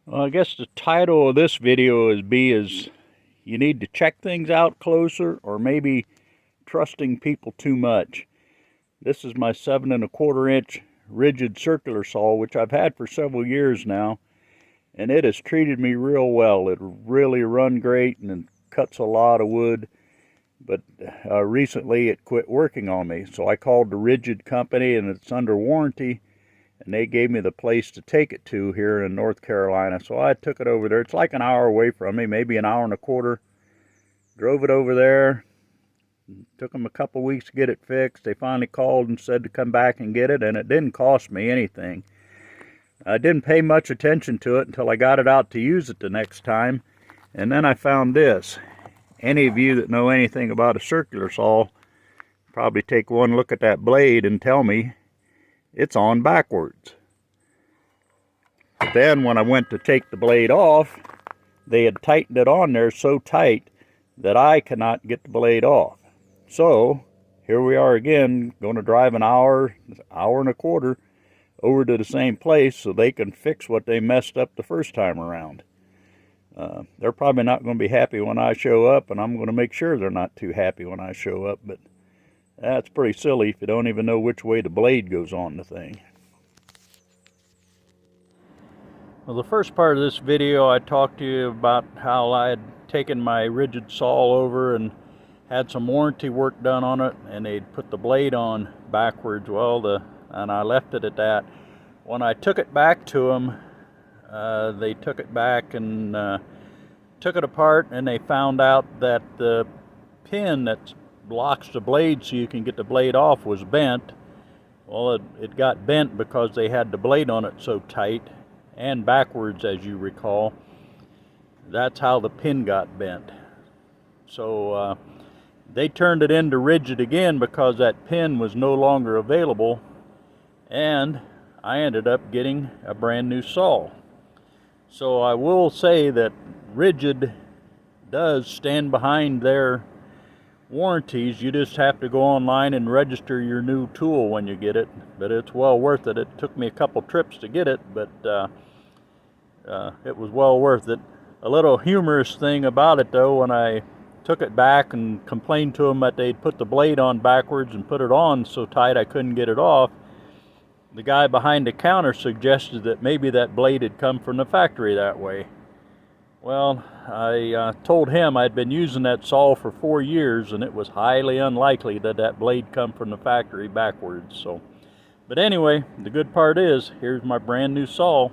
Well, I guess the title of this video is you need to check things out closer, or maybe trusting people too much. This is my 7¼ inch rigid circular saw, which I've had for several years now, and it has treated me real well. It really run great and it cuts a lot of wood, but recently it quit working on me. So I called the Ridgid company, and it's under warranty, and they gave me the place to take it to here in North Carolina. So I took it over there. It's like an hour away from me, maybe an hour and a quarter. Drove it over there. Took them a couple weeks to get it fixed. They finally called and said to come back and get it, and it didn't cost me anything. I didn't pay much attention to it until I got it out to use it the next time, and then I found this. Any of you that know anything about a circular saw probably take one look at that blade and tell me it's on backwards. But then when I went to take the blade off, they had tightened it on there so tight that I cannot get the blade off. So here we are again, going to drive an hour and a quarter over to the same place so they can fix what they messed up the first time around. They're probably not going to be happy when I show up, and I'm going to make sure they're not too happy when I show up, but that's pretty silly if you don't even know which way the blade goes on the thing. Well, the first part of this video I talked to you about how I had taken my Ridgid saw over and had some warranty work done on it, and they'd put the blade on backwards. And I left it at that. When I took it back to them, they took it back and took it apart, and they found out that the pin that blocks the blade so you can get the blade off was bent. Well, it got bent because they had the blade on it so tight and backwards, as you recall. That's how the pin got bent. So they turned it into Ridgid again because that pin was no longer available, and I ended up getting a brand new saw. So I will say that Ridgid does stand behind their warranties. You just have to go online and register your new tool when you get it, but it's well worth it. It took me a couple trips to get it, but it was well worth it. A little humorous thing about it though, when I took it back and complained to them that they'd put the blade on backwards and put it on so tight I couldn't get it off, the guy behind the counter suggested that maybe that blade had come from the factory that way. Well, I told him I'd been using that saw for 4 years, and it was highly unlikely that that blade come from the factory backwards. But anyway, the good part is, here's my brand new saw.